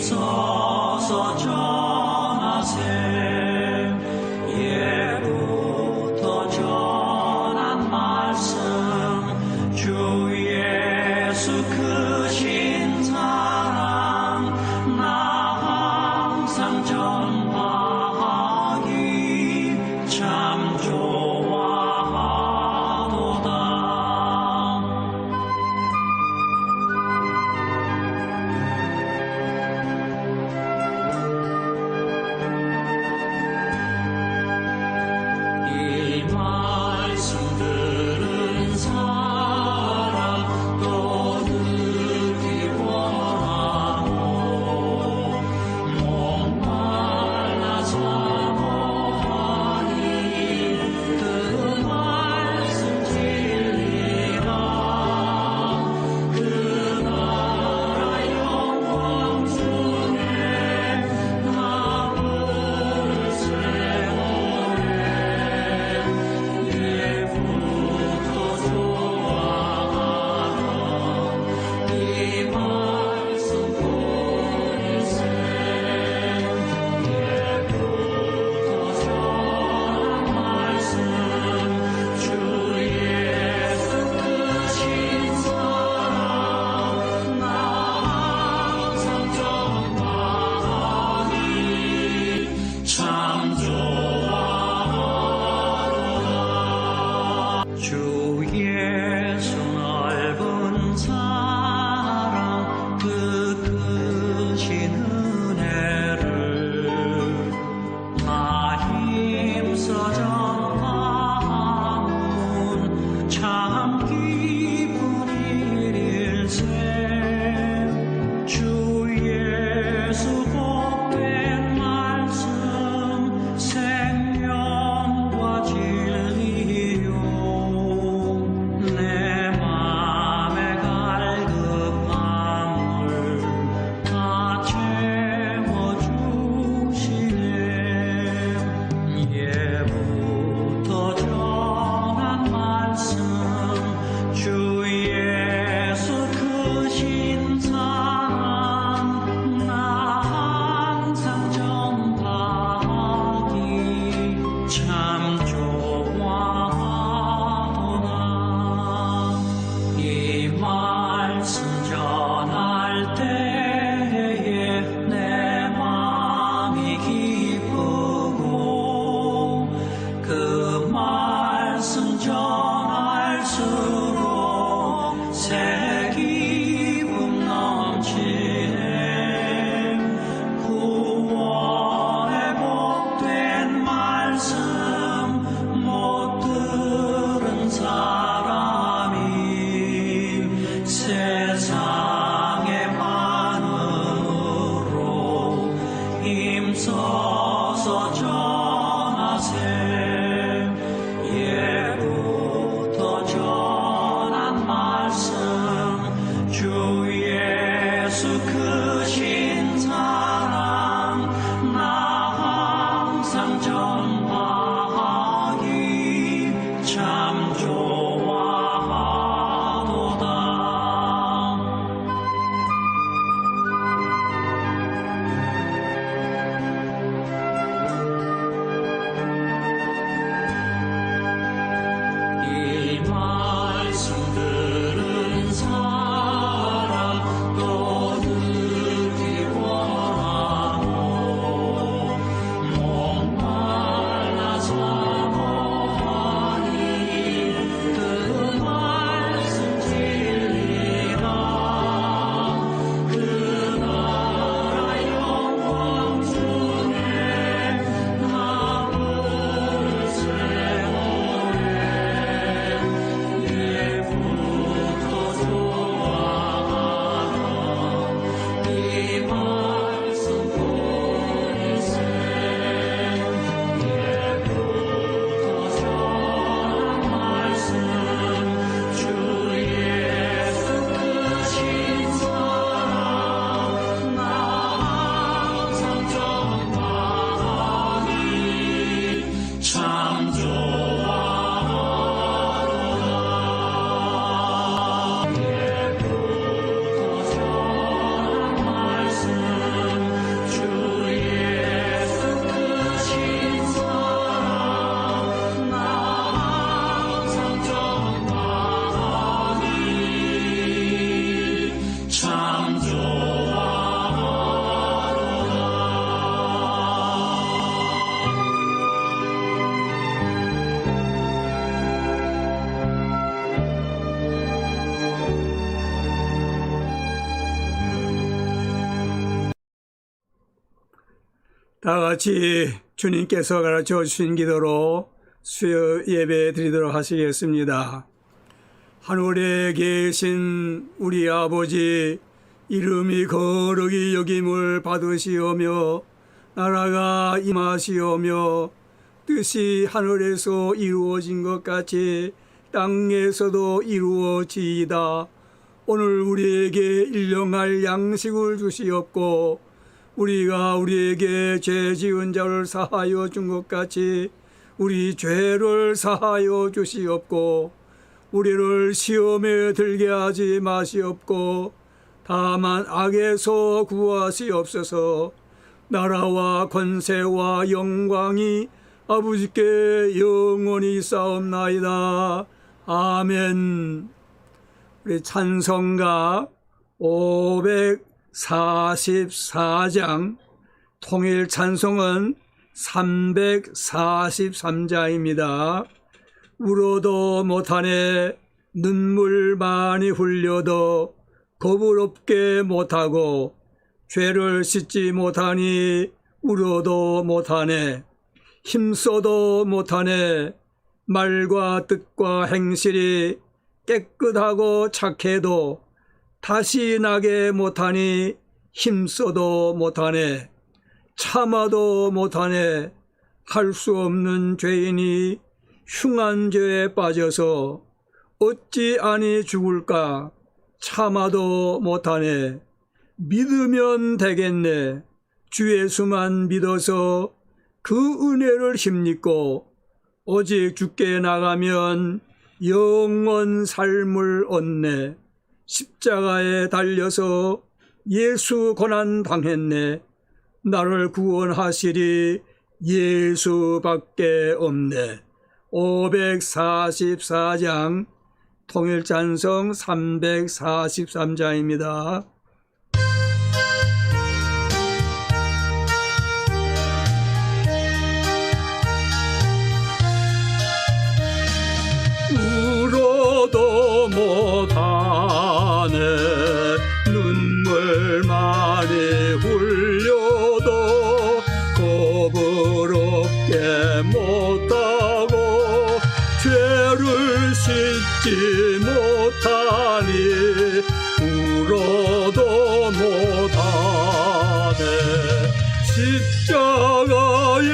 서서 전하세. 예부터 전한 말씀 주 예수 크신 사랑 나 항상 전하기 참 좋아하도다. 이 말씀 들은 사람 또 듣기 원하고 목말라 사모하니 그 말씀 진리라. 그 나라 영광 중에 나무를 세우네. 예부터 좋아하던 이 말씀 보이세. 예부터 전한 말씀 주 예수 크신 사랑 나 항상 전하니 참 좋아하도다. 주 예수 넓은 사랑 그 크신 은혜를 나 힘써 전하면 참 기쁜 일일세. 주 예수 복된 말씀 생명과 진리요. 내 맘에 갈급함을 다 채워주시네. 예부터 전한 말씀 주 예수 크신 사랑 나 항상 전하기 참 좋아하도다. 이 말씀 전할 때에 내 맘이 기쁘고 그 말씀 전할수록 새 기쁨 넘치네. 구원의 복된 말씀 못 들은 사람이 세상의 반으로 힘써서 전하세. 예부터 전한 말씀 주 예수 다 같이 주님께서 가르쳐 주신 기도로 수요 예배 드리도록 하시겠습니다. 하늘에 계신 우리 아버지, 이름이 거룩히 여김을 받으시오며 나라가 임하시오며 뜻이 하늘에서 이루어진 것 같이 땅에서도 이루어지이다. 오늘 우리에게 일용할 양식을 주시옵고 우리가 우리에게 죄 지은 자를 사하여 준 것 같이 우리 죄를 사하여 주시옵고 우리를 시험에 들게 하지 마시옵고 다만 악에서 구하시옵소서. 나라와 권세와 영광이 아버지께 영원히 싸움나이다. 아멘. 우리 찬송가 544장, 통일 찬송은 343자입니다. 울어도 못하네, 눈물 많이 흘려도 겁을 없게 못하고 죄를 씻지 못하니 울어도 못하네. 힘써도 못하네. 말과 뜻과 행실이 깨끗하고 착해도 다시 나게 못하니 힘써도 못하네. 참아도 못하네. 할 수 없는 죄인이 흉한 죄에 빠져서 어찌 아니 죽을까. 참아도 못하네. 믿으면 되겠네. 주 예수만 믿어서 그 은혜를 힘입고 오직 주께 나가면 영원 삶을 얻네. 십자가에 달려서 예수 고난 당했네. 나를 구원하시리 예수밖에 없네. 544장 통일찬송 343자입니다. 울어도 못하네. 눈물 많이 흘려도 겁을 없게 못하고 죄를 씻지 못하니 울어도 못하네. 십자가에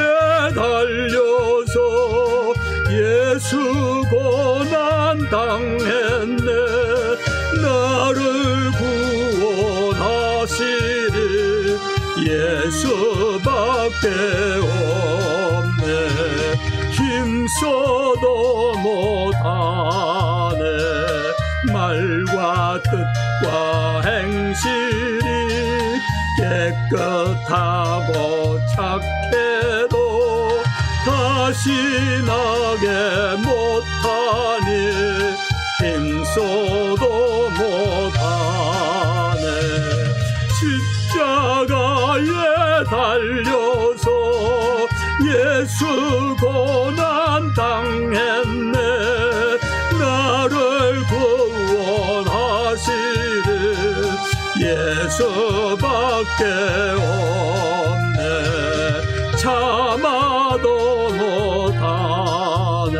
달려서 예수 고난 당했네. 나를 구원하시리 예수밖에 없네. 힘써도 못하네. 말과 뜻과 행실이 깨끗하고 착해도 다시 나게 못하니 힘써도 못하네. 십자가에 달려서 예수 고난 당했네. 나를 구원하시리 예수밖에 없네. 참아도 못하네.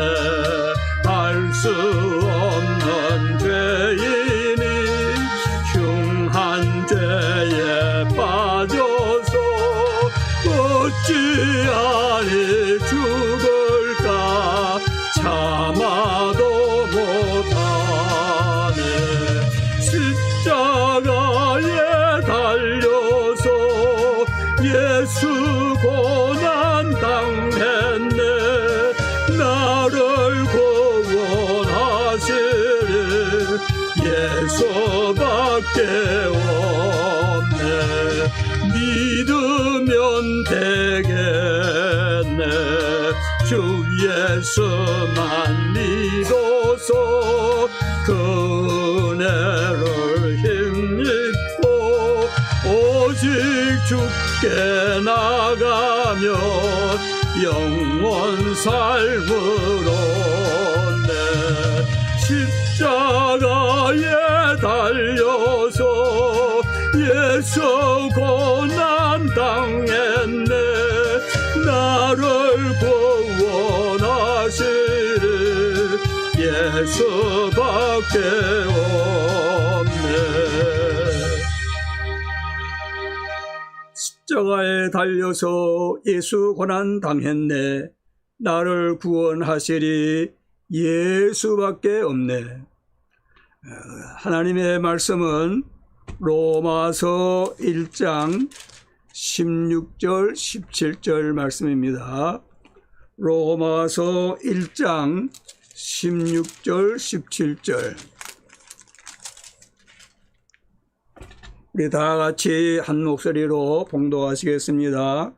알 수 없는 죄인이 흉한 죄에 빠져서 어찌 아니 죽을까. 참아도 못하네. 십자가에 달려서 예수 고난 당했네. 나를 구원하시리 예수밖에 없네. 믿으면 되겠네. 주 예수만 믿어서 그 은혜를 힘입고 오직 주께 나가면 영원 삶을 얻네. 십자가에 달려서 예수 고난 당했네. 수밖에 없네. 십자가에 달려서 예수 고난 당했네. 나를 구원하시리 예수밖에 없네. 하나님의 말씀은 로마서 1장 16절 17절 말씀입니다. 로마서 1장 16절 17절 우리 다 같이 한 목소리로 봉독하시겠습니다.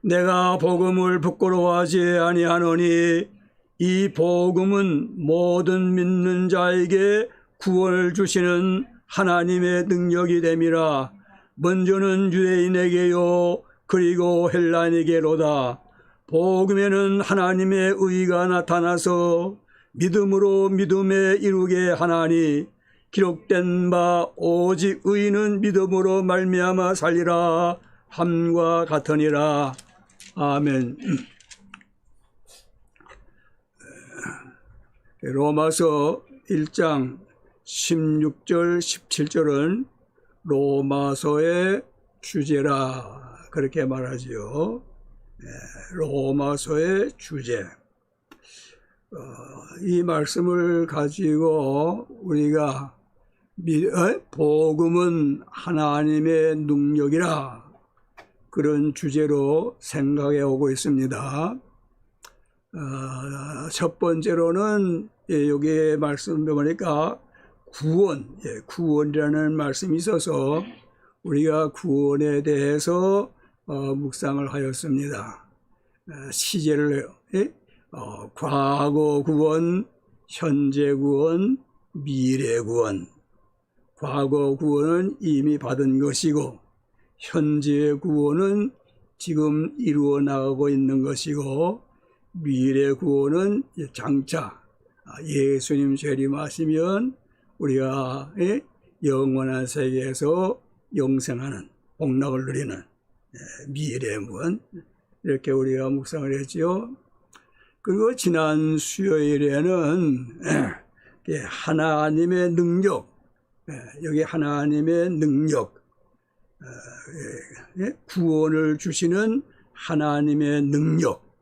내가 복음을 부끄러워하지 아니하노니 이 복음은 모든 믿는 자에게 구원을 주시는 하나님의 능력이 됨이라. 먼저는 유대인에게요 그리고 헬라인에게로다. 복음에는 하나님의 의가 나타나서 믿음으로 믿음에 이루게 하나니 기록된 바 오직 의인은 믿음으로 말미암아 살리라 함과 같으니라. 아멘. 로마서 1장 16절 17절은 로마서의 주제라 그렇게 말하지요. 로마서의 주제. 이 말씀을 가지고 우리가 복음은 하나님의 능력이라 그런 주제로 생각해 오고 있습니다. 첫 번째로는 여기에 말씀 보니까 구원이라는 말씀이 있어서 우리가 구원에 대해서 묵상을 하였습니다. 시제를 해요. 과거 구원, 현재 구원, 미래 구원. 과거 구원은 이미 받은 것이고 현재 구원은 지금 이루어 나가고 있는 것이고 미래 구원은 장차 예수님 재림하시면 우리가 영원한 세계에서 영생하는 복락을 누리는 미래 구원 이렇게 우리가 묵상을 했지요. 그리고 지난 수요일에는 하나님의 능력, 여기 하나님의 능력, 구원을 주시는 하나님의 능력,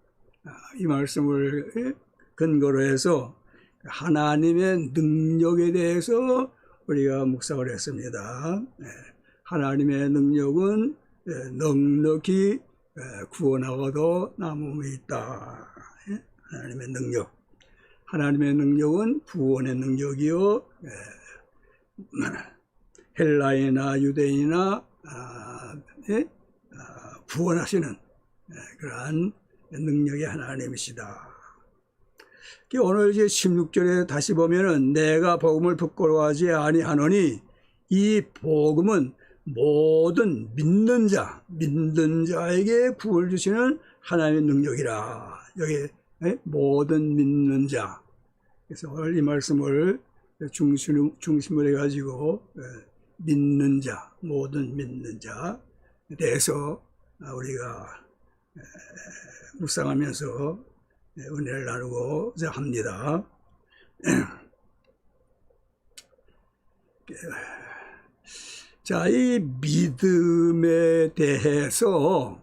이 말씀을 근거로 해서 하나님의 능력에 대해서 우리가 묵상을 했습니다. 하나님의 능력은 넉넉히 구원하고도 남음이 있다. 하나님의 능력. 하나님의 능력은 구원의 능력이요. 헬라인이나 유대인이나 구원하시는 그러한 능력의 하나님이시다. 오늘 이제 16절에 다시 보면은 내가 복음을 부끄러워하지 아니하노니 이 복음은 모든 믿는 자에게 구원을 주시는 하나님의 능력이라. 여기 모든 믿는 자. 그래서 오늘 이 말씀을 중심으로 해가지고 믿는 자, 모든 믿는 자에 대해서 우리가 묵상하면서 은혜를 나누고자 합니다. 자, 이 믿음에 대해서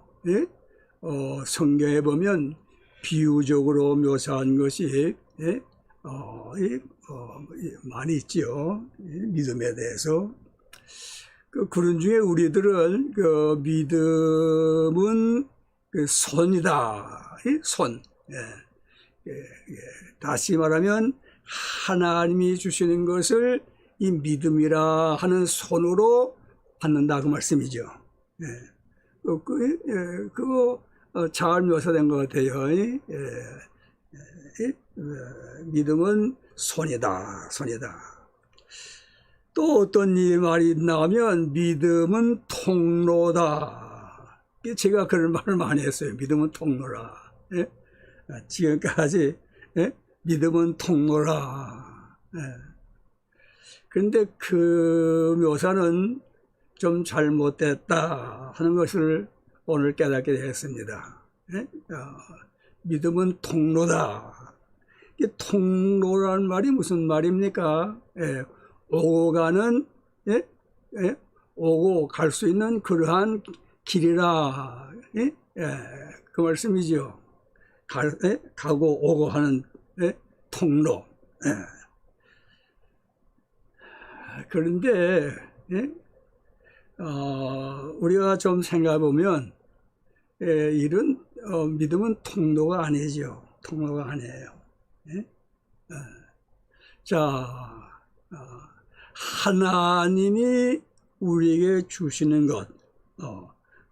성경에 보면 비유적으로 묘사한 것이 많이 있지요. 믿음에 대해서. 그런 중에 우리들은 믿음은 손이다. 손. 다시 말하면 하나님이 주시는 것을 이 믿음이라 하는 손으로 받는다 그 말씀이죠. 그거 잘 묘사된 것 같아요. 믿음은 손이다. 또 어떤 이 말이 나오면 믿음은 통로다. 제가 그런 말을 많이 했어요. 믿음은 통로라. 지금까지 믿음은 통로라. 그런데 그 묘사는 좀 잘못됐다 하는 것을 오늘 깨닫게 되었습니다. 믿음은 통로다. 이 통로란 말이 무슨 말입니까? 예, 오고 가는, 예? 예? 오고 갈 수 있는 그러한 길이라, 예? 예, 그 말씀이죠. 예? 가고 오고 하는, 예? 통로. 예. 그런데, 예? 우리가 좀 생각해 보면, 예, 이런 믿음은 통로가 아니죠. 통로가 아니에요. 예? 자, 하나님이 우리에게 주시는 것,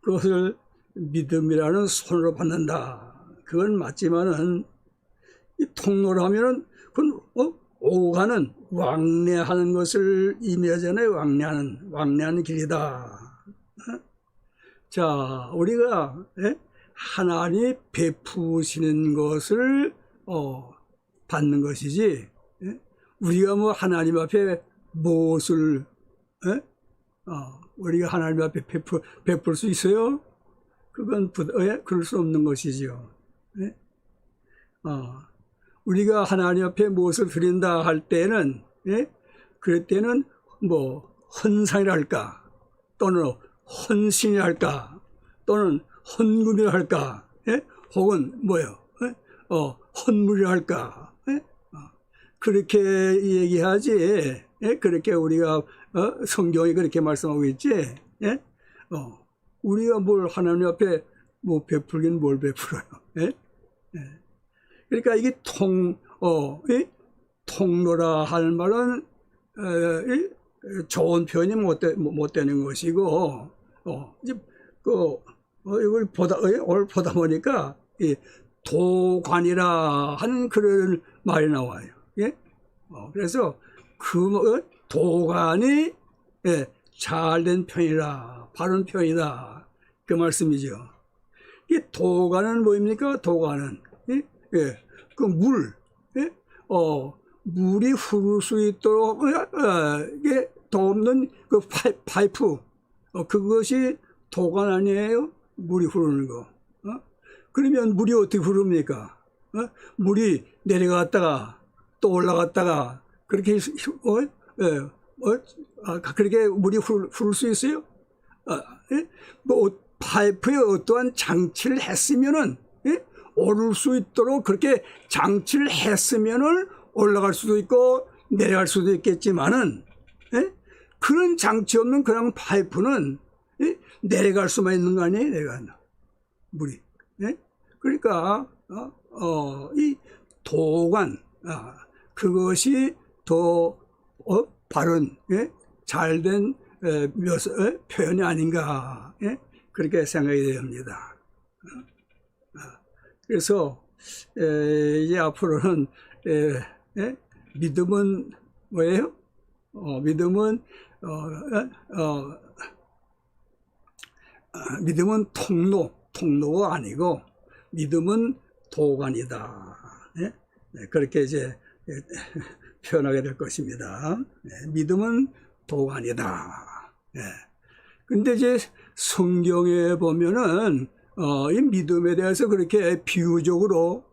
그것을 믿음이라는 손으로 받는다. 그건 맞지만은, 이 통로라면은, 그건, 오고 가는, 왕래하는 것을 의미하잖아요. 왕래하는 길이다. 자, 우리가, 예? 하나님이 베푸시는 것을, 받는 것이지, 예? 우리가 뭐 하나님 앞에 무엇을, 예? 우리가 하나님 앞에 베풀 수 있어요? 그건 예? 그럴 수 없는 것이지요. 예? 우리가 하나님 앞에 무엇을 드린다 할 때는, 예? 그럴 때는 뭐 헌상이랄까, 또는 헌신이랄까, 또는 헌금이랄까, 예? 혹은 뭐요? 예? 헌물이랄까, 예? 그렇게 얘기하지. 예? 그렇게 우리가 성경이 그렇게 말씀하고 있지. 예? 우리가 뭘 하나님 앞에 뭐 베풀긴 뭘 베풀어요. 예? 예. 그러니까 이게 통로라 할 말은 좋은 표현이 못 되는 것이고, 이제 이걸 오늘 보다 보니까 이 도관이라 하는 그런 말이 나와요. 예? 그래서 도관이, 예, 잘된 표현이라, 바른 표현이다, 그 말씀이죠. 이 도관은 뭐입니까? 도관은, 예, 그 물, 예? 물이 흐를 수 있도록 이게 돕는 그 파이프, 그것이 도관 아니에요? 물이 흐르는 거. 그러면 물이 어떻게 흐릅니까? 물이 내려갔다가 또 올라갔다가 그렇게 그렇게 물이 흐를 수 있어요? 예? 뭐 파이프에 어떠한 장치를 했으면은, 예? 오를 수 있도록 그렇게 장치를 했으면은 올라갈 수도 있고 내려갈 수도 있겠지만은, 예? 그런 장치 없는 그냥 파이프는, 예? 내려갈 수만 있는 거 아니에요? 내려간다. 물이. 예? 그러니까 이 도관, 그것이 더 바른, 예? 잘된 표현이 아닌가, 예? 그렇게 생각이 됩니다. 그래서 이제 앞으로는 믿음은 뭐예요? 믿음은 믿음은 통로가 아니고 믿음은 도관이다. 예? 그렇게 이제 표현하게 될 것입니다. 믿음은 도관이다. 근데 이제 성경에 보면은 이 믿음에 대해서 그렇게 비유적으로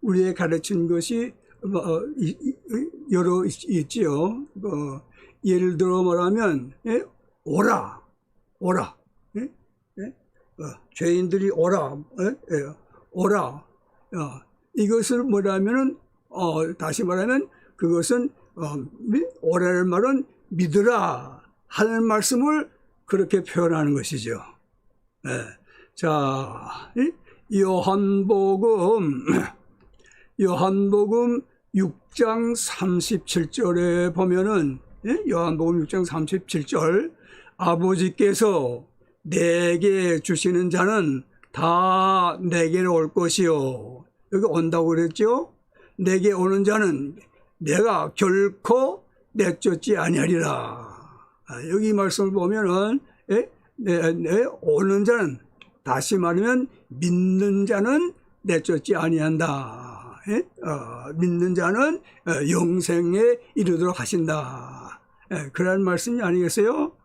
우리의 가르친 것이 여러 있지요. 예를 들어 말하면, 오라. 죄인들이 오라. 오라. 이것을 뭐라면은 다시 말하면 그것은 오라는 말은 믿으라 하는 말씀을 그렇게 표현하는 것이죠. 자, 요한복음 6장 37절에 보면은, 요한복음 6장 37절, 아버지께서 내게 주시는 자는 다 내게로 올 것이요. 여기 온다고 그랬죠? 내게 오는 자는 내가 결코 내쫓지 아니하리라. 여기 말씀을 보면은, 오는 자는, 다시 말하면 믿는 자는 내쫓지 아니한다. 믿는 자는 영생에 이르도록 하신다. 그런 말씀이 아니겠어요?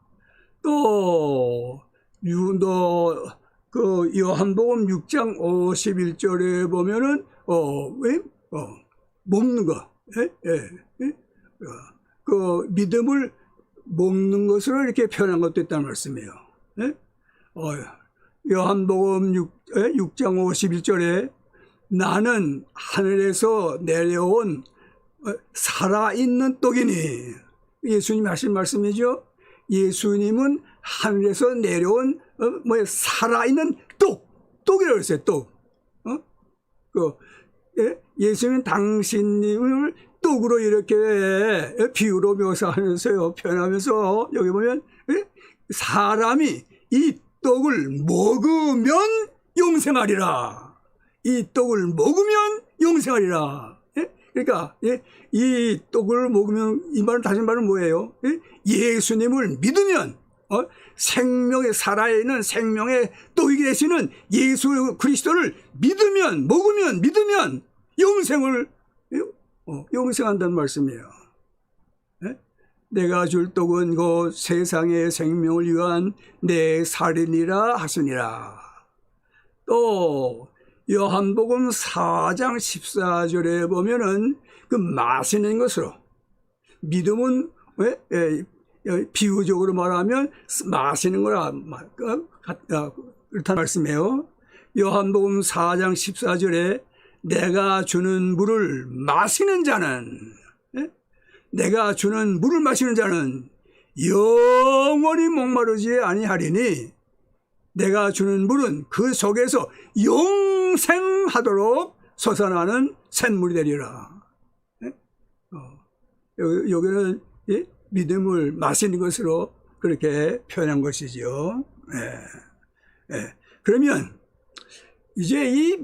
또 요한복음 6장 51절에 보면은 왜? 먹는 거. 예? 예. 예? 그 믿음을 먹는 것으로 이렇게 표현한 것도 있다는 말씀이에요. 예? 요한복음 6장 51절에 나는 하늘에서 내려온 살아있는 떡이니, 예수님이 하신 말씀이죠. 예수님은 하늘에서 내려온 살아있는 떡이라고 했어요. 떡. 예수님은 당신님을 떡으로 이렇게 비유로 묘사하면서요, 표현하면서 여기 보면 사람이 이 떡을 먹으면 영생하리라. 이 떡을 먹으면 영생하리라. 그러니까 이 떡을 먹으면, 이 말은 다시 말은 뭐예요? 예수님을 믿으면 생명의 살아있는 생명의 떡이 되시는 예수 그리스도를 믿으면 영생한다는 말씀이에요. 내가 줄 떡은 곧 세상의 생명을 위한 내 살이니라 하시니라. 또 요한복음 4장 14절에 보면은 그 마시는 것으로, 믿음은 비유적으로 말하면 마시는 거라 그렇다는 말씀이에요. 요한복음 4장 14절에 내가 주는 물을 마시는 자는, 내가 주는 물을 마시는 자는 영원히 목마르지 아니하리니 내가 주는 물은 그 속에서 영생하도록 솟아나는 샘물이 되리라. 여기는 믿음을 마시는 것으로 그렇게 표현한 것이죠. 그러면 이제 이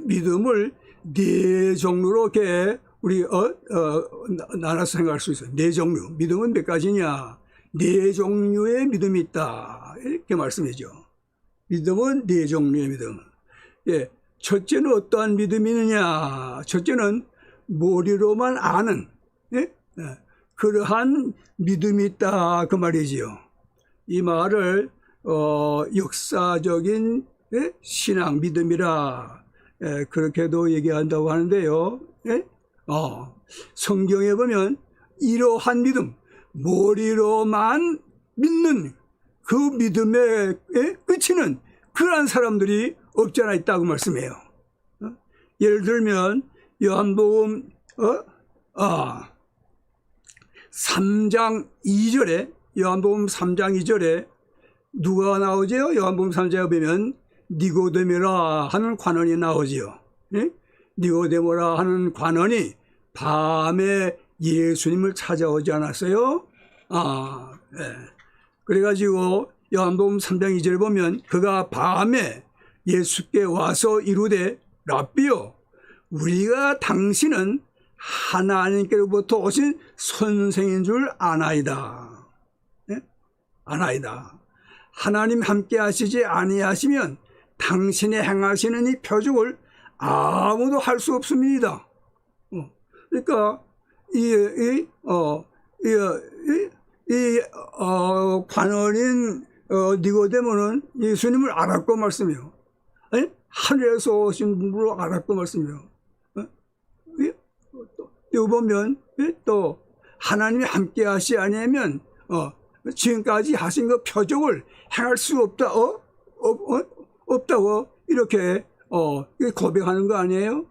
믿음을 네 종류로 이렇게 우리 나눠서 생각할 수 있어요. 네 종류. 믿음은 몇 가지냐? 네 종류의 믿음이 있다. 이렇게 말씀이죠. 믿음은 네 종류의 믿음. 첫째는 어떠한 믿음이 있느냐? 첫째는 머리로만 아는 그러한 믿음이 있다, 그 말이지요. 이 말을 역사적인 신앙 믿음이라 그렇게도 얘기한다고 하는데요. 성경에 보면 이러한 믿음, 머리로만 믿는 그 믿음의 끝이는 그러한 사람들이 없지 않아 있다고 말씀해요. 예를 들면 요한복음 3장 2절에 요한복음 3장 2절에 누가 나오죠? 요한복음 3장에 보면 니고데모라 하는 관원이 나오지요. 니고데모라 하는 관원이 밤에 예수님을 찾아오지 않았어요? 그래가지고 요한복음 3장 2절에 보면 그가 밤에 예수께 와서 이르되 랍비요, 우리가 당신은 하나님께로부터 오신 선생인 줄 아나이다. 아나이다. 하나님 함께 하시지 아니하시면 당신이 행하시는 이 표적을 아무도 할 수 없습니다. 그러니까 관원인 니고데모는 예수님을 알았고 말씀이요. 하늘에서 오신 분으로 알았고 말씀이요. 여기 보면 또 하나님이 함께 하시 아니하면 지금까지 하신 그 표적을 행할 수 없다고 이렇게 고백하는 거 아니에요?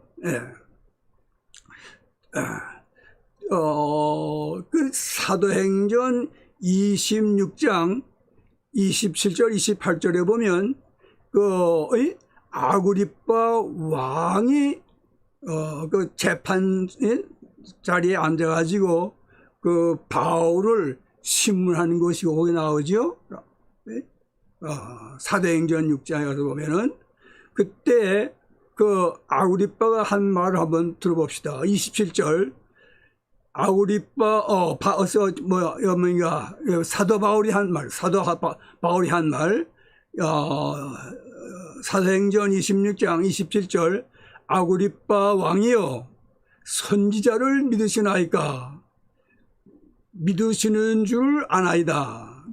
그 사도행전 26장 27절 28절에 보면 그 아그리빠 왕이 그 재판 자리에 앉아가지고 그 바울을 신문하는 것이 거기 나오죠. 사도행전 6장에 가서 보면은 그때 그 아그리빠가 한 말을 한번 들어봅시다. 27절 아그리빠 사도 바울이 한 말, 사도행전 26장 27절 아그리빠 왕이여 선지자를 믿으시나이까? 믿으시는 줄 아나이다.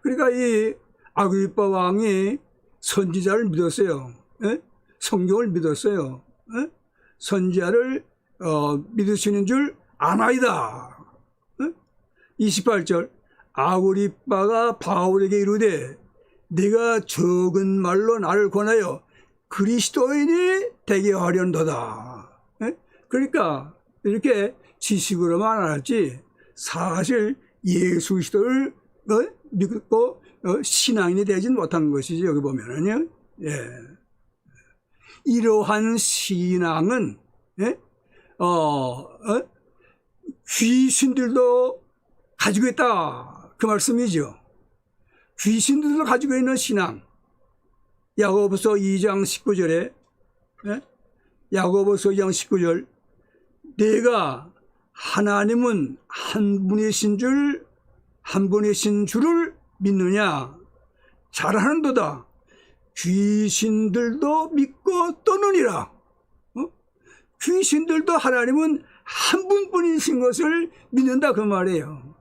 그러니까 이 아그리빠 왕이 선지자를 믿었어요. 예? 성경을 믿었어요. 예? 선지자를 믿으시는 줄 아나이다. 28절 아그리빠가 바울에게 이르되 네가 적은 말로 나를 권하여 그리스도인이 되게 하련도다. 예? 그러니까 이렇게 지식으로만 알았지 사실 예수 그리스도를 믿고 신앙인이 되진 못한 것이지. 여기 보면은요. 예. 이러한 신앙은 귀신들도 가지고 있다 그 말씀이죠. 귀신들도 가지고 있는 신앙. 야고보서 2장 19절에 야고보서 2장 19절 내가 하나님은 한 분이신 줄을 믿느냐 잘하는도다 귀신들도 믿고 떠느니라. 귀신들도 하나님은 한 분뿐이신 것을 믿는다 그 말이에요.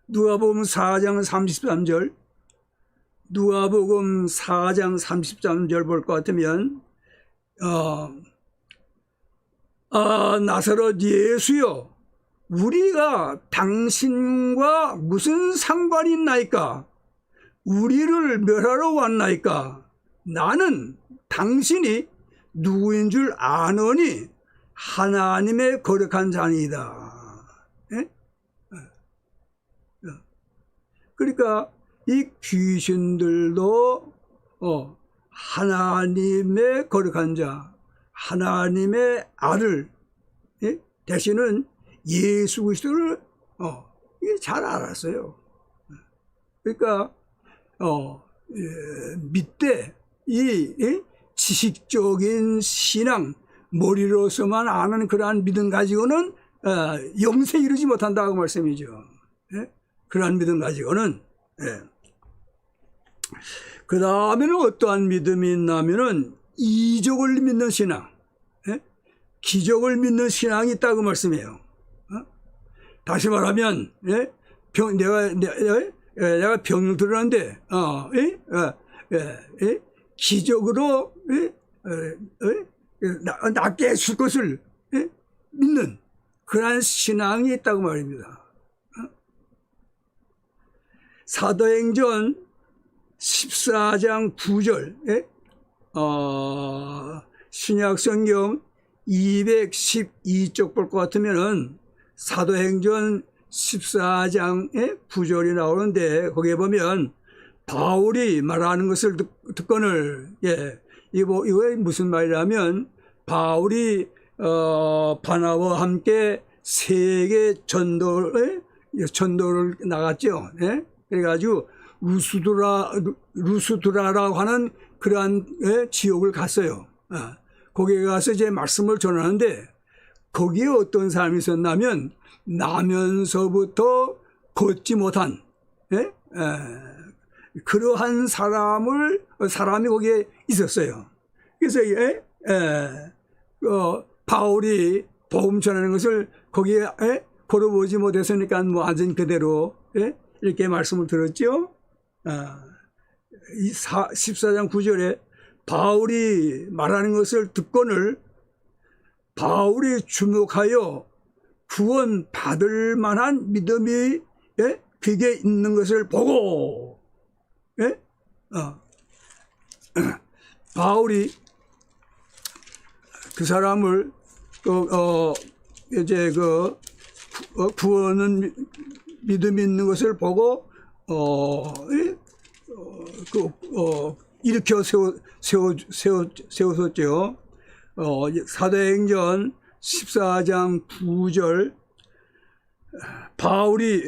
누가복음 4장 33절 누가복음 4장 33절 볼 것 같으면 나사렛 예수여 우리가 당신과 무슨 상관이 있나이까 우리를 멸하러 왔나이까 나는 당신이 누구인 줄 아노니 하나님의 거룩한 자니이다. 그러니까 이 귀신들도 하나님의 거룩한 자 하나님의 아들 대신은 예수 그리스도를 잘 알았어요. 그러니까 믿되 이 지식적인 신앙 머리로서만 아는 그러한 믿음 가지고는 영생에 이르지 못한다고 말씀이죠. 그러한 믿음 가지고는 그 다음에는 어떠한 믿음이 있냐면은 이적을 믿는 신앙, 기적을 믿는 신앙이 있다고 말씀해요. 다시 말하면 내가 병을 들었는데 기적으로 낫게 해줄 것을 믿는 그러한 신앙이 있다고 말입니다. 사도행전 14장 9절 신약성경 212쪽 볼 것 같으면은 사도행전 14장의 9절이 나오는데 거기에 보면 바울이 말하는 것을 듣거늘 이거 무슨 말이냐면 바울이 바나바와 함께 세계 전도를 나갔죠. 그래가지고 루스드라라고 하는 그러한 지역을 갔어요. 거기에 가서 이제 말씀을 전하는데 거기에 어떤 사람이 있었냐면 나면서부터 걷지 못한 그러한 사람이 거기에 있었어요. 그래서 바울이 복음 전하는 것을 거기에 걸어보지 못했으니까 뭐 완전 그대로 이렇게 말씀을 들었죠. 14장 9절에 바울이 말하는 것을 듣거늘 바울이 주목하여 구원 받을 만한 믿음이 그게 있는 것을 보고 바울이 그 사람을 이제 구원은 믿음이 있는 것을 보고 일으켜 세웠었죠. 사도행전 14장 9절 바울이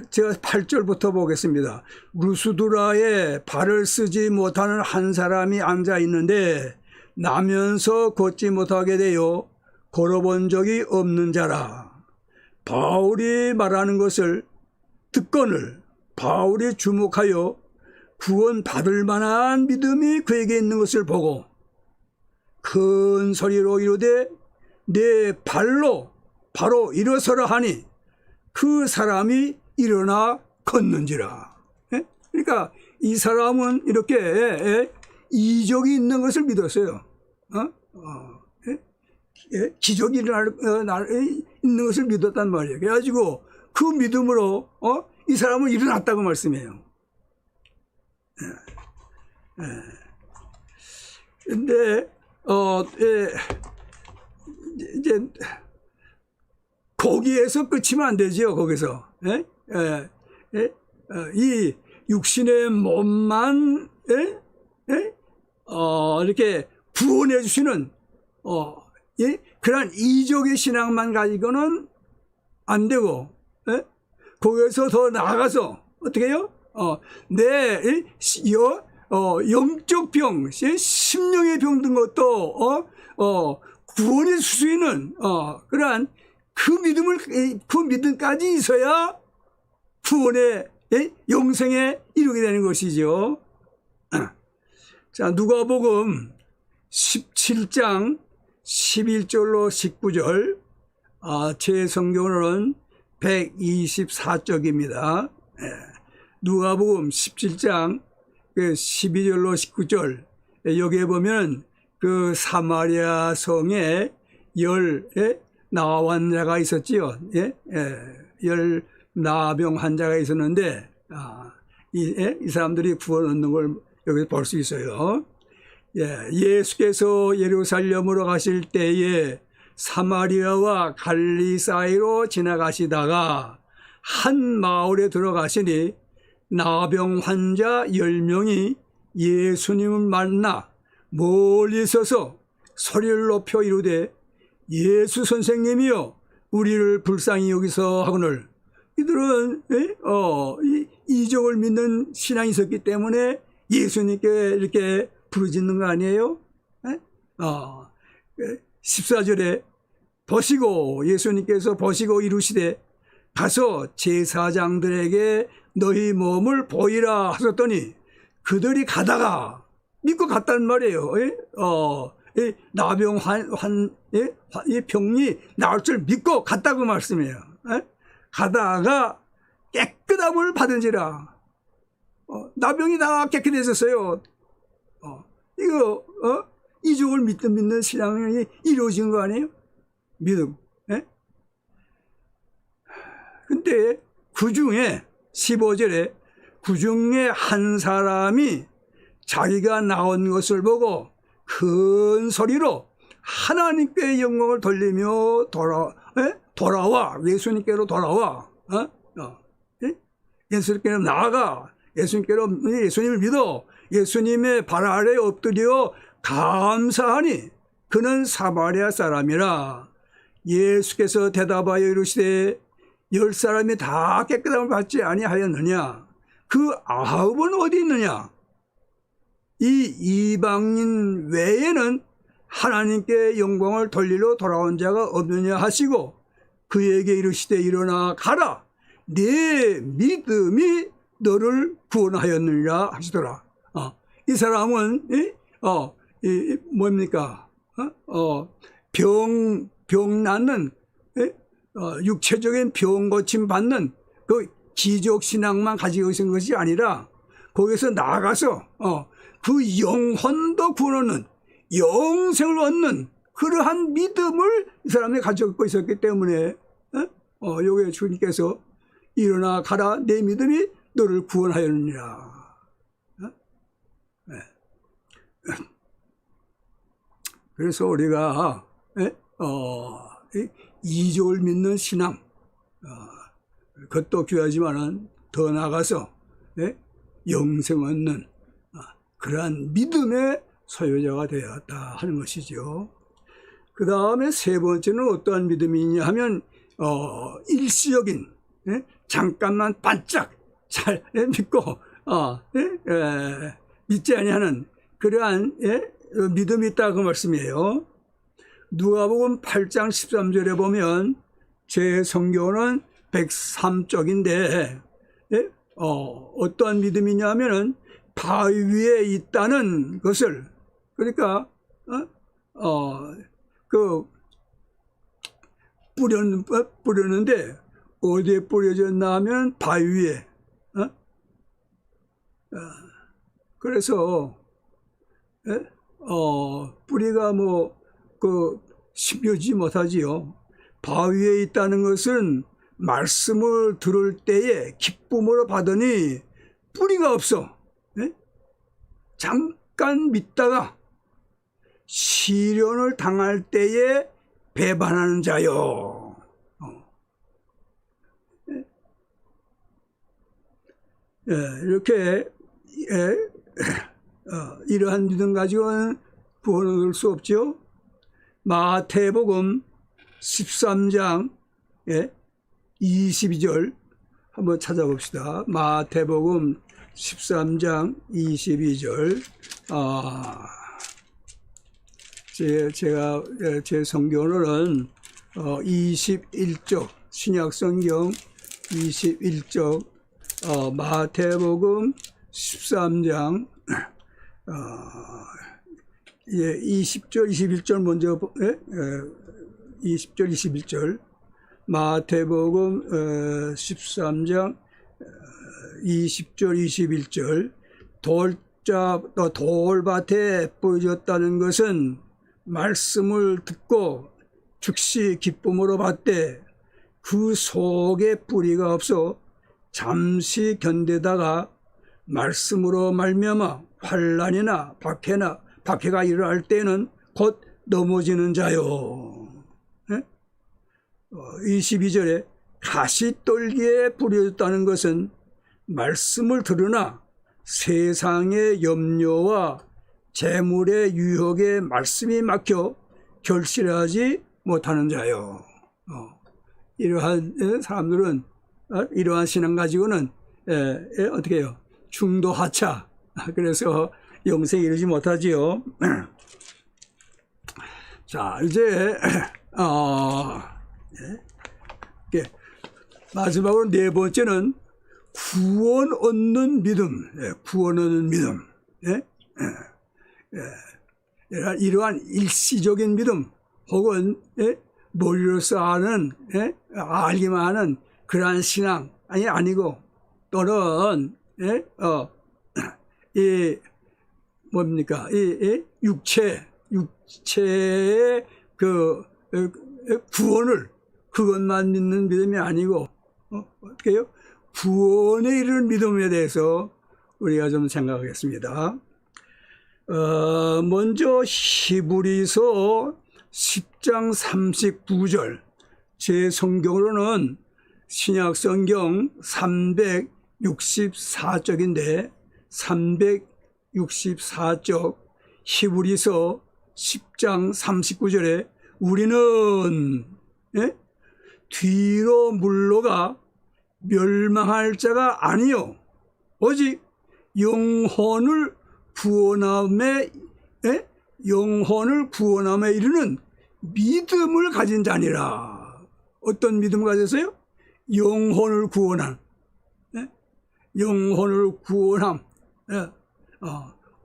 제가 8절부터 보겠습니다. 루스드라에 발을 쓰지 못하는 한 사람이 앉아 있는데 나면서 걷지 못하게 되어 걸어본 적이 없는 자라. 바울이 말하는 것을 듣거늘 바울이 주목하여 구원 받을 만한 믿음이 그에게 있는 것을 보고 큰 소리로 이르되 내 발로 바로 일어서라 하니 그 사람이 일어나 걷는지라. 그러니까 이 사람은 이렇게 이적이 있는 것을 믿었어요. 기적이 있는 것을 믿었단 말이에요. 그래가지고 그 믿음으로 이 사람은 일어났다고 말씀해요. 근데 이제 거기에서 끝이면 안 되죠. 거기서 이 육신의 몸만 이렇게 구원해 주시는 그러한 이적의 신앙만 가지고는 안 되고 거기에서 더 나아가서 어떻게 해요? 내 영적 병, 심령의 병든 것도 구원해 줄 수 있는 그러한 그 믿음까지 있어야 구원의 영생에 이르게 되는 것이죠. 자, 누가복음 17장 11절로 19절, 제 성경으로는 124쪽입니다. 누가복음 17장 12절로 19절, 여기에 보면 그 사마리아 성에 나환자가 있었지요. 나병 환자가 있었는데 이 사람들이 구원 얻는 걸 여기서 볼 수 있어요. 예수께서 예루살렘으로 가실 때에 사마리아와 갈릴리 사이로 지나가시다가 한 마을에 들어가시니 나병 환자 10명이 예수님을 만나 멀리 서서 소리를 높여 이르되 예수 선생님이여 우리를 불쌍히 여기서 하거늘. 이들은 이적을 믿는 신앙이 있었기 때문에 예수님께 이렇게 부르짖는 거 아니에요? 14절에 보시고 예수님께서 보시고 이루시되 가서 제사장들에게 너희 몸을 보이라 하셨더니 그들이 가다가 믿고 갔단 말이에요. 나병 이 병이 나을 줄 믿고 갔다고 말씀해요. 가다가 깨끗함을 받은지라. 나병이 다 깨끗해졌어요. 이거 이적을 믿는 신앙이 이루어진 거 아니에요? 믿음. 근데 그 중에 15절에 그 중에 한 사람이 자기가 나온 것을 보고 큰 소리로 하나님께 영광을 돌리며 돌아와 예수님께로 돌아와 예수님께로 나아가 예수님을 믿어 예수님의 발 아래 엎드려 감사하니 그는 사마리아 사람이라. 예수께서 대답하여 이르시되 10사람이 다 깨끗함을 받지 아니하였느냐? 그 9은 어디 있느냐? 이 이방인 외에는 하나님께 영광을 돌리러 돌아온 자가 없느냐 하시고 그에게 이르시되 일어나 가라 네 믿음이 너를 구원하였느니라 하시더라. 이 사람은 뭡니까? 병 낫는 육체적인 병 고침 받는 그 기적 신앙만 가지고 있는 것이 아니라 거기서 나아가서 그 영혼도 구원하는 영생을 얻는 그러한 믿음을 이 사람이 가지고 있었기 때문에 여기에 주님께서 일어나 가라 내 믿음이 너를 구원하였느니라. 그래서 우리가 이적을 믿는 신앙 그것도 귀하지만은 더 나아가서 영생 얻는 그러한 믿음의 소유자가 되었다 하는 것이죠. 그 다음에 세 번째는 어떠한 믿음이냐 하면 일시적인 잠깐만 반짝 잘 믿고 믿지 아니하는 그러한 믿음이 있다 그 말씀이에요. 누가복음 8장 13절에 보면 제 성경은 103쪽인데 어떠한 믿음이냐 하면은 바위 위에 있다는 것을 그러니까 그 뿌렸는데 어디에 뿌려졌나 하면 바위 위에 그래서 뿌리가 심려지 못하지요. 바위에 있다는 것은 말씀을 들을 때에 기쁨으로 받으니 뿌리가 없어. 잠깐 믿다가 시련을 당할 때에 배반하는 자요. 이렇게 이러한 믿음 가지고는 구원을 얻을 수 없죠. 마태복음 13장 22절 한번 찾아봅시다. 마태복음 13장 22절. 제가 제 성경으로는 21쪽 신약성경 21쪽 마태복음 13장 20절 21절 먼저 20절 21절 마태복음 13장 20절 21절 돌밭에 뿌려졌다는 것은 말씀을 듣고 즉시 기쁨으로 받되 그 속에 뿌리가 없어 잠시 견디다가 말씀으로 말미암아 환난이나 박해가 일어날 때는 곧 넘어지는 자요. 22절에 가시떨기에 뿌려졌다는 것은 말씀을 들으나 세상의 염려와 재물의 유혹에 말씀이 막혀 결실하지 못하는 자요. 이러한 사람들은 이러한 신앙 가지고는 어떻게 해요? 중도하차. 그래서 영생에 이르지 못하지요. 자, 이제 마지막으로 네 번째는 구원 얻는 믿음. 구원 얻는 믿음. 이러한 일시적인 믿음 혹은 머리로서 아는 알기만 하는 그러한 신앙 아니고 또는 이 뭡니까 이 육체의 그 구원을 그것만 믿는 믿음이 아니고 어떻게 해요? 구원에 이르는 믿음에 대해서 우리가 좀 생각하겠습니다. 먼저 히브리서 10장 39절 제 성경으로는 신약성경 364쪽인데 364쪽 히브리서 10장 39절에 우리는 뒤로 물러가 멸망할 자가 아니요 오직 영혼을 구원함에 이르는 믿음을 가진 자니라. 어떤 믿음을 가졌어요? 영혼을 구원한. 영혼을 구원함.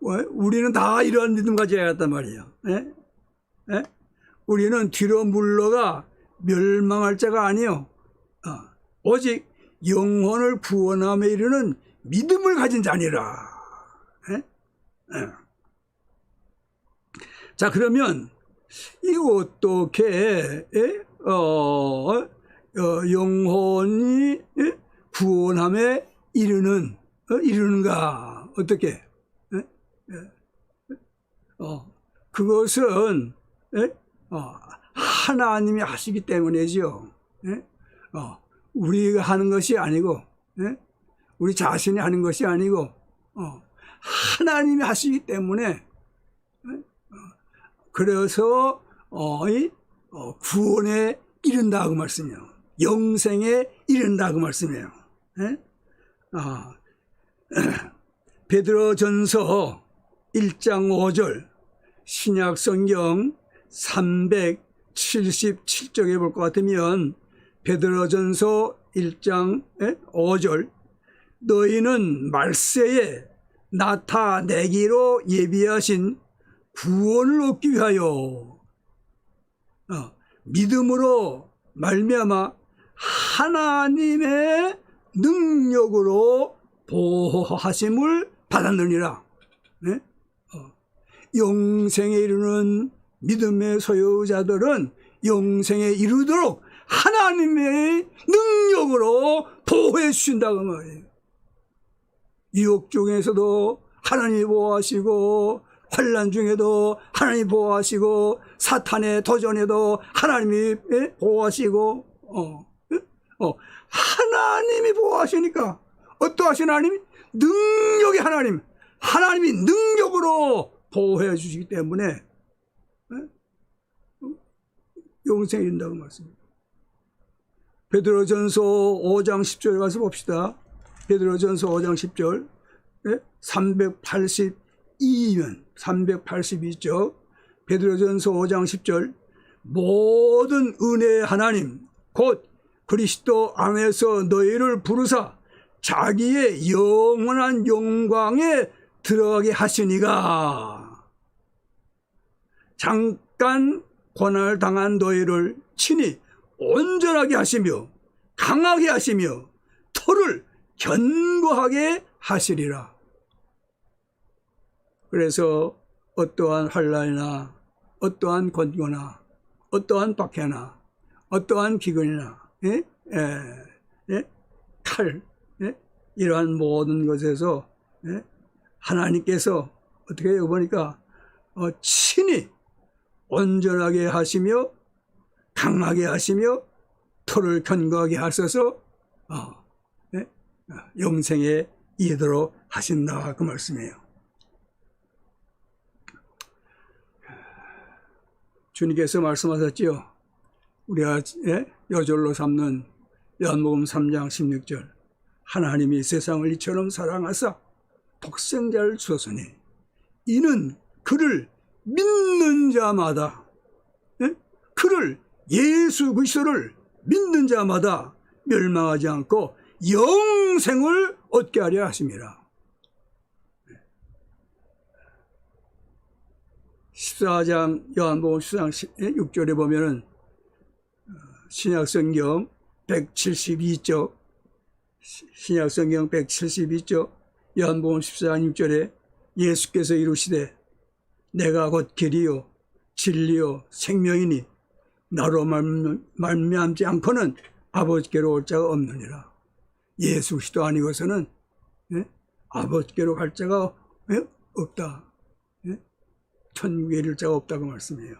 우리는 다 이러한 믿음 가져야겠단 말이에요. 우리는 뒤로 물러가 멸망할 자가 아니요 오직 영혼을 구원함에 이르는 믿음을 가진 자니라. 자, 그러면 이거 어떻게 영혼이 구원함에 이르는가? 어떻게? 그것은 하나님이 하시기 때문이죠. 우리가 하는 것이 아니고 우리 자신이 하는 것이 아니고 하나님이 하시기 때문에 그래서 구원에 이른다 그 말씀이에요. 영생에 이른다 그 말씀이에요. 베드로전서 1장 5절 신약성경 377쪽에 볼 것 같으면 베드로전서 1장 5절 너희는 말세에 나타내기로 예비하신 구원을 얻기 위하여 믿음으로 말미암아 하나님의 능력으로 보호하심을 받았느니라. 네? 영생에 이르는 믿음의 소유자들은 영생에 이르도록 하나님의 능력으로 보호해 주신다고 말이에요. 유혹 중에서도 하나님이 보호하시고, 환난 중에도 하나님이 보호하시고, 사탄의 도전에도 하나님이 보호하시고, 하나님이 보호하시니까 어떠하신 하나님? 능력의 하나님, 하나님이 능력으로 보호해 주시기 때문에 영생이 된다고 말씀입니다. 베드로전서 5장 10절에 가서 봅시다. 베드로전서 5장 10절 382면 382쪽 베드로전서 5장 10절 모든 은혜의 하나님 곧 그리스도 안에서 너희를 부르사 자기의 영원한 영광에 들어가게 하시니가 잠깐 고난을 당한 너희를 친히 온전하게 하시며 강하게 하시며 토를 견고하게 하시리라. 그래서 어떠한 환난이나 어떠한 권고나 어떠한 박해나 어떠한 기근이나 칼 이러한 모든 것에서 하나님께서 어떻게 해요? 보니까 친히 온전하게 하시며 강하게 하시며 토를 견고하게 하셔서 영생에 이르도록 하신다 그 말씀이에요. 주님께서 말씀하셨지요. 우리가 여절로 삼는 요한복음 3장 16절 하나님이 세상을 이처럼 사랑하사 독생자를 주었으니 이는 그를 믿는 자마다 그를 예수 그리스도를 믿는 자마다 멸망하지 않고 영생을 얻게 하려 하심이라. 14장 요한복음 14장 6절에 보면은 신약성경 172쪽 신약성경 172쪽 요한복음 14장 6절에 예수께서 이루시되 내가 곧 길이요 진리요 생명이니 나로 말미암지 않고는 아버지께로 올 자가 없느니라. 예수 그리스도 아니고서는 아버지께로 갈 자가 없다. 천국에 이를 자가 없다고 말씀해요.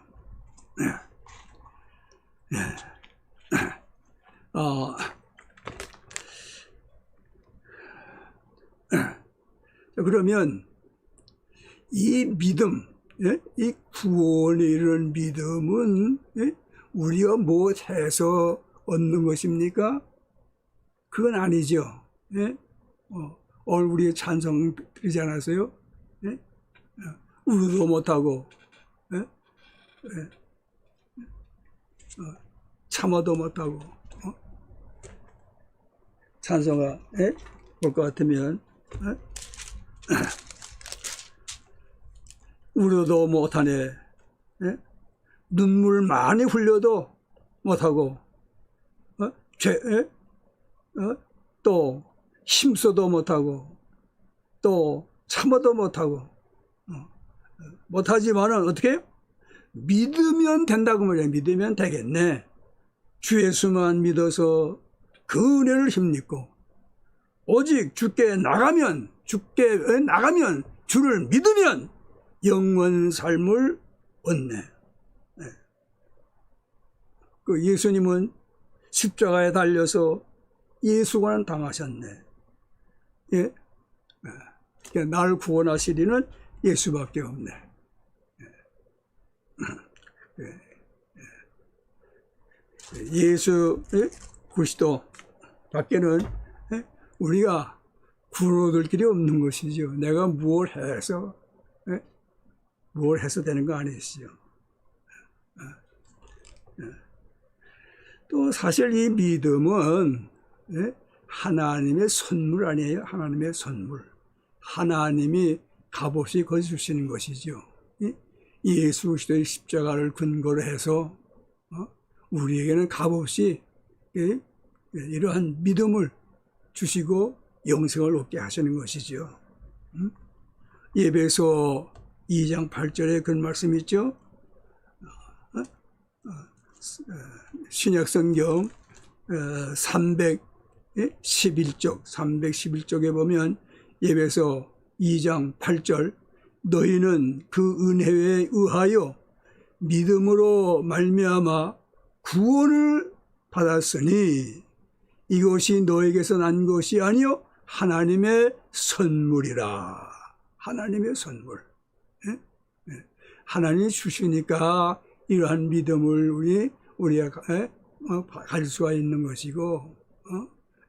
그러면 이 믿음, 이 구원에 이르는 믿음은 우리가 무엇해서 얻는 것입니까? 그건 아니죠. 오늘 우리 찬송 드리지 않았어요? 우리도 못하고 참아도 못하고 찬송가 볼 것 같으면 우려도 못하네. 눈물 많이 흘려도 못하고 또 힘써도 못하고 또 참아도 못하고 못하지만은 어떻게 해요? 믿으면 된다고 말해요. 믿으면 되겠네. 주 예수만 믿어서 그 은혜를 힘입고 오직 주께 나가면 주를 믿으면 영원 삶을 얻네. 그 예수님은 십자가에 달려서 예수관을 당하셨네. 나를 구원하시리는 예수밖에 없네. 예수 그리스도 밖에는 우리가 구원 얻을 길이 없는 것이죠. 내가 뭘 해서 되는 거 아니시죠. 또 사실 이 믿음은 하나님의 선물 아니에요. 하나님의 선물. 하나님이 값없이 거두시는 것이죠. 예수 그리스도의 십자가를 근거로 해서 우리에게는 값없이 이러한 믿음을 주시고 영생을 얻게 하시는 것이죠. 예배소 2장 8절에 그런 말씀 있죠. 신약성경 311쪽에 보면 예배소 2장 8절 너희는 그 은혜에 의하여 믿음으로 말미암아 구원을 받았으니 이것이 너에게서 난 것이 아니요 하나님의 선물이라. 하나님의 선물. 하나님이 주시니까 이러한 믿음을 우리가 가질 수가 있는 것이고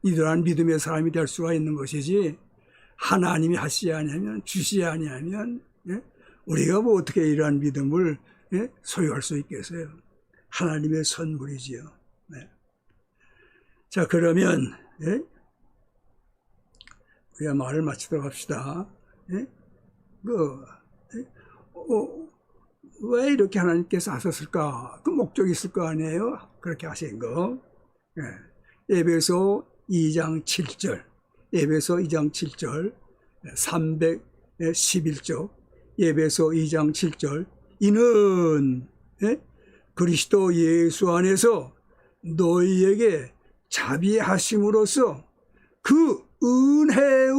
이러한 믿음의 사람이 될 수가 있는 것이지 하나님이 하시지 아니하면 주시지 아니하면 우리가 뭐 어떻게 이러한 믿음을 소유할 수 있겠어요. 하나님의 선물이지요. 자 그러면 우리가 말을 마치도록 합시다. 왜 이렇게 하나님께서 하셨을까? 그 목적이 있을 거 아니에요? 그렇게 하신 거. 에베소 2장 7절, 에베소 2장 7절, 311쪽, 에베소 2장 7절. 이는 그리스도 예수 안에서 너희에게 자비하심으로써 그 은혜의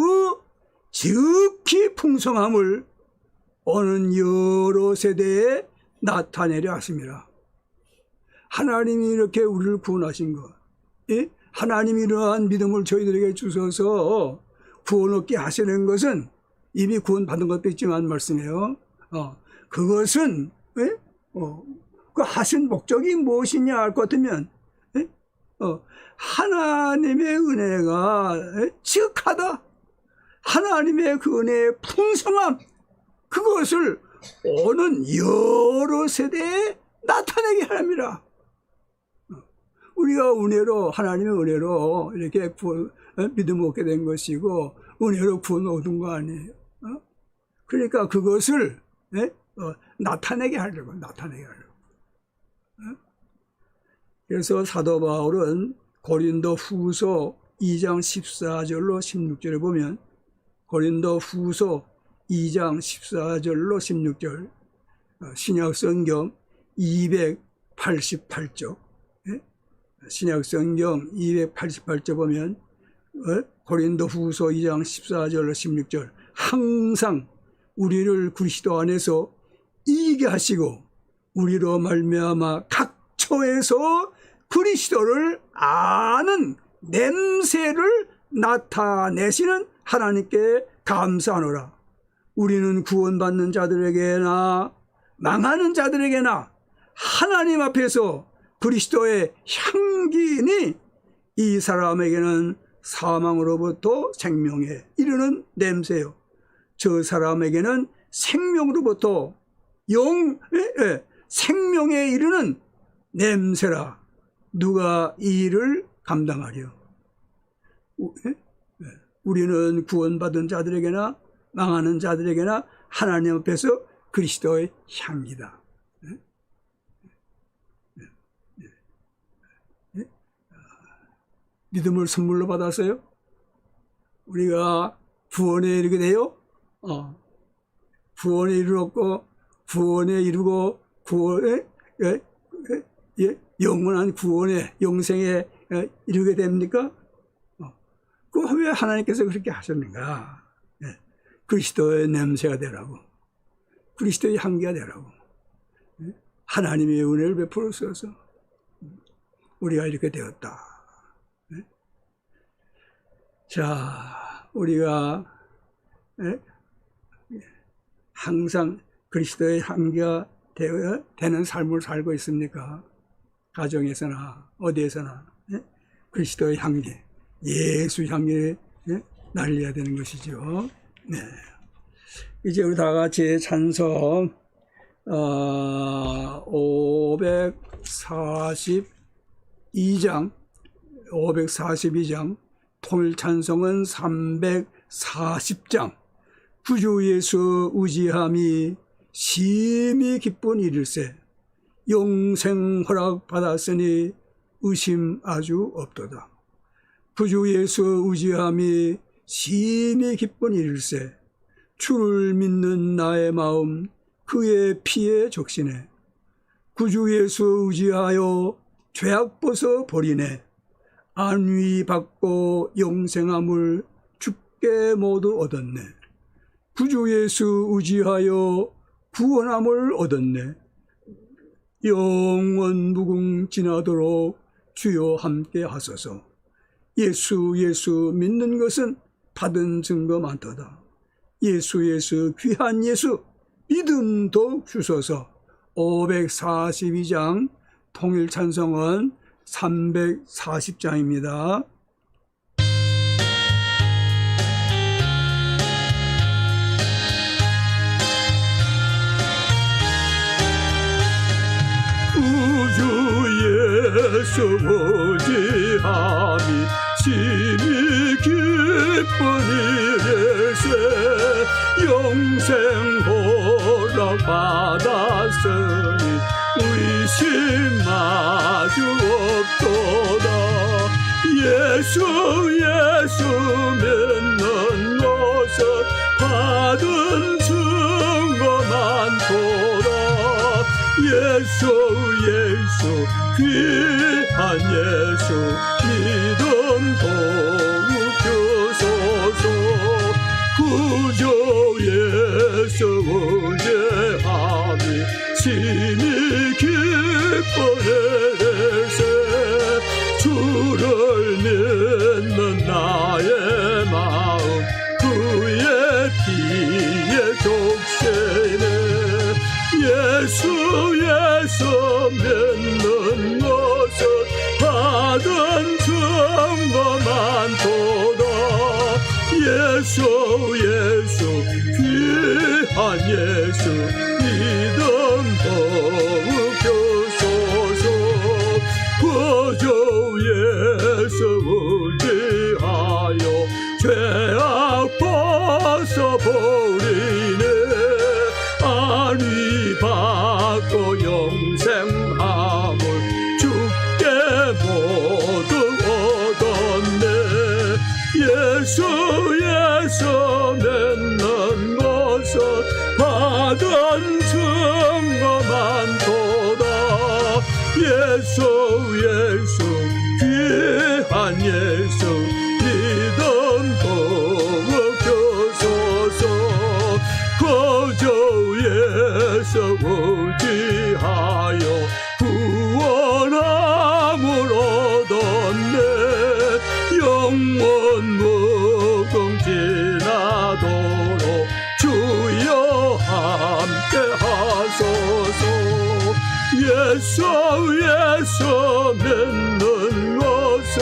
지극히 풍성함을 어느 여러 세대에 나타내려 하십니다. 하나님이 이렇게 우리를 구원하신 것, 하나님이 이러한 믿음을 저희들에게 주셔서 구원 얻게 하시는 것은 이미 구원받은 것도 있지만 말씀해요. 그것은 그 하신 목적이 무엇이냐 할 것 같으면 하나님의 은혜가 지극하다. 하나님의 그 은혜의 풍성함 그것을 오는 여러 세대에 나타내게 합니다. 우리가 은혜로 하나님의 은혜로 이렇게 믿음 얻게 된 것이고 은혜로 구원 얻은 거 아니에요. 그러니까 그것을 나타내게 하려고. 그래서 사도 바울은 고린도 후서 2장 14절로 16절에 보면 고린도 후서 2장 14절로 16절 신약성경 288쪽 신약성경 288쪽 보면 고린도 후서 2장 14절로 16절 항상 우리를 그리스도 안에서 이기게 하시고 우리로 말미암아 각 처에서 그리스도를 아는 냄새를 나타내시는 하나님께 감사하노라. 우리는 구원받는 자들에게나 망하는 자들에게나 하나님 앞에서 그리스도의 향기니 이 사람에게는 사망으로부터 생명에 이르는 냄새요. 저 사람에게는 생명으로부터 생명에 이르는 냄새라. 누가 이 일을 감당하려? 우리는 구원받은 자들에게나 망하는 자들에게나 하나님 앞에서 그리스도의 향기다. 믿음을 선물로 받았어요? 우리가 구원에 이르게 돼요? 구원에 이르렀고 구원에 이루고 구원에 영원한 구원에 영생에 이르게 됩니까? 그 왜 하나님께서 그렇게 하셨는가? 그리스도의 냄새가 되라고, 그리스도의 향기가 되라고, 하나님의 은혜를 베풀어 주셔서 우리가 이렇게 되었다. 자, 우리가 항상 그리스도의 향기가 되는 삶을 살고 있습니까? 가정에서나 어디에서나 그리스도의 향기, 예수 향기를 날려야 되는 것이죠. 네. 이제 우리 다 같이 찬송 542장 통일 찬송은 340장 구주 예수 의지함이 심히 기쁜 일일세 영생 허락 받았으니 의심 아주 없도다. 구주 예수 의지함이 심히 기쁜 일일세 주를 믿는 나의 마음 그의 피에 적시네. 구주 예수 의지하여 죄악 벗어 버리네. 안위 받고 영생함을 주께 모두 얻었네. 구주 예수 의지하여 구원함을 얻었네. 영원 무궁지나도록 주여 함께 하소서. 예수 믿는 것은 받은 증거 많도다. 예수 귀한 예수 믿음 더욱 주소서. 542장 통일찬송은 340장입니다. 구주 예수 의지함이 심히 기쁜 일일세. 영생 허락 받았으니 의심 마주 없도다. 예수 믿는 것은 받은 증거 많도다. 예수 귀한 예수 믿음 더욱 주소서. 구주 예수 의지함이 심히 기쁜 일일세. 주를 믿는 나의 마음 그의 피에 적시네. 예수 믿는 것은 받은 증거 많도다. 예수 귀한 예수 믿음 더욱 주소서. 구주 예수 의지하여 죄악 벗어버리네. 안위 받고 영생함을 주께 모두 얻었네. 예수 믿는 것은 받은 증거 많도다. 예수 귀한 예수 믿음 더욱 주소서. 구주 예수 의지하여 구원함을 얻었네. 영원 무궁지나도록 주여 함께 하소서. 예수 믿는 것은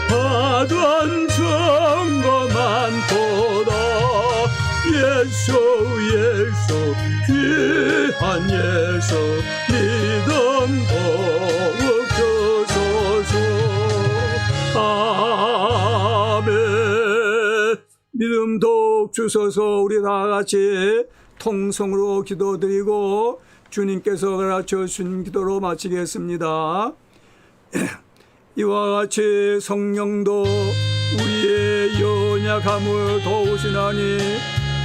받은 증거 많도다. 예수 귀한 예수 믿음 더욱 주소서. 아멘. 믿음 더욱 주소서. 우리 다 같이 통성으로 기도드리고 주님께서 가르쳐 주신 기도로 마치겠습니다. 이와 같이 성령도 우리의 연약함을 도우시나니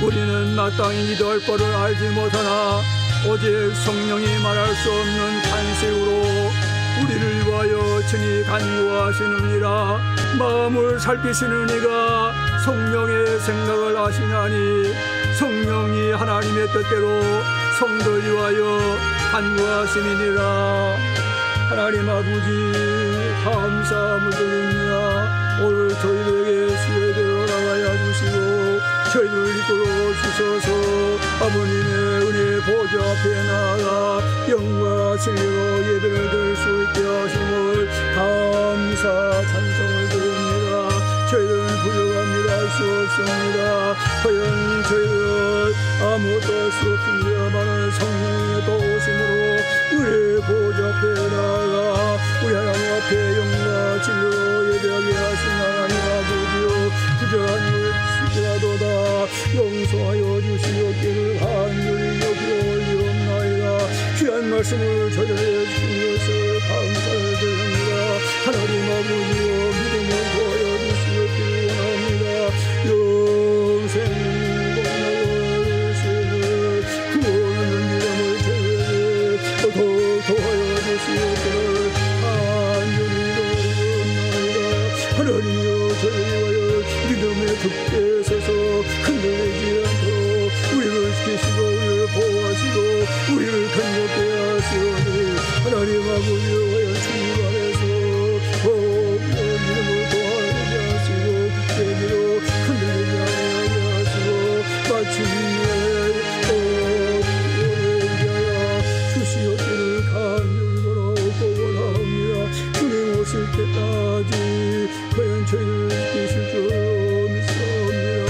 우리는 마땅히 기도할 것을 알지 못하나 오직 성령이 말할 수 없는 탄식으로 우리를 위하여 친히 간구하시느니라. 마음을 살피시는 이가 성령의 생각을 아시나니 성령이 하나님의 뜻대로 성도를 위하여 간구하시느니라. 하나님 아버지 감사함을 드립니다. 오늘 저희들에게 수요대로 나가야 주시고 저희들을 이끌어 주셔서 아버님의 은혜 보좌 앞에 나아가 영과 진리로 예배를 드릴 수 있게 하심을 감사 찬송을 드립니다. 저희들은 부족합니다. 할 수 없습니다. 과연 저희들은 아무것도 할 수 없습니다만 성령의 도우심으로 우리의 보좌 앞에 나아가 우리 하나님 앞에 영과 진리로 예배하게 하신 하나님 아버지요, 부족한 것이라도다 용서하여 주시옵기를 간절히 여기옵나이다. 귀한 말씀을 전해 주신 것을 감사드립니다. 하나님 아버지 하나님이여 저희를 위하여 믿음의 굳게 서서 흔들리지 않도록 우리를 지키시고 우리를 보호하시고 우리를 간격게 하시오니 하나님 아버지여 하여 주님 안에서 믿음을 도하게 하시고 굳게 흔들리지 않게 하시고 마침내 주시옵기를 간절히 원합니다. 주님 오실 때까지 과연 저희를 지키실 줄 믿습니다.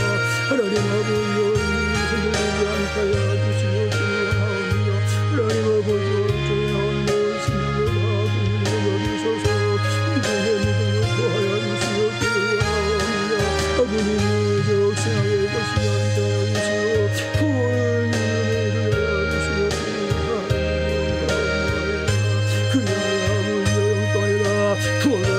하나님 아버지여 흔들리지 않게 해주시옵기를 원합니다. 하나님 아버지여 저희 나온 생명을 다 긍휼히 여기소서. 믿음의 믿음을 더하여 주시옵기를 원합니다. 아버님의 적신하게 것이 아니다 주시오 구원을 믿음에 이르려 주시옵기를 원합니다. 그리하여 아버지여 영광이라 구원을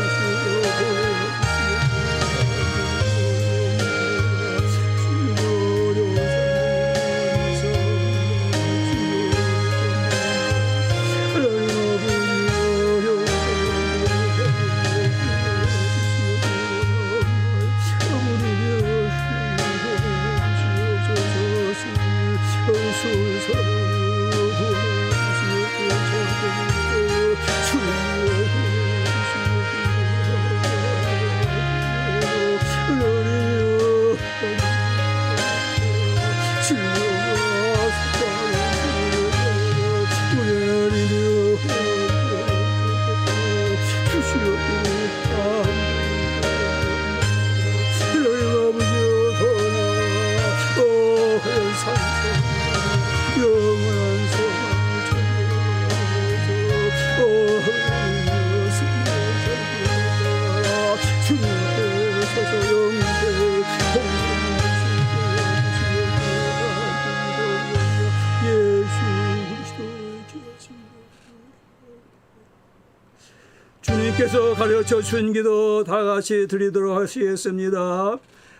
주님께서 가르쳐 준 기도 다 같이 드리도록 하시겠습니다.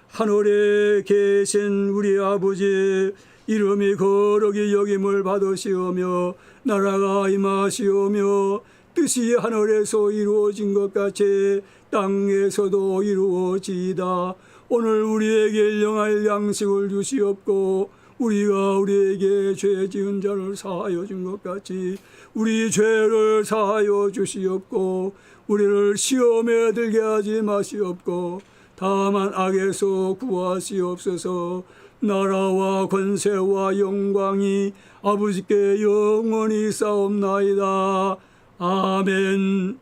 하늘에 계신 우리 아버지 이름이 거룩히 여김을 받으시오며 나라가 임하시오며 뜻이 하늘에서 이루어진 것 같이 땅에서도 이루어지이다. 오늘 우리에게 일용할 양식을 주시옵고 우리가 우리에게 죄 지은 자를 사하여 준 것 같이 우리 죄를 사하여 주시옵고 우리를 시험에 들게 하지 마시옵고 다만 악에서 구하시옵소서. 나라와 권세와 영광이 아버지께 영원히 싸움나이다. 아멘.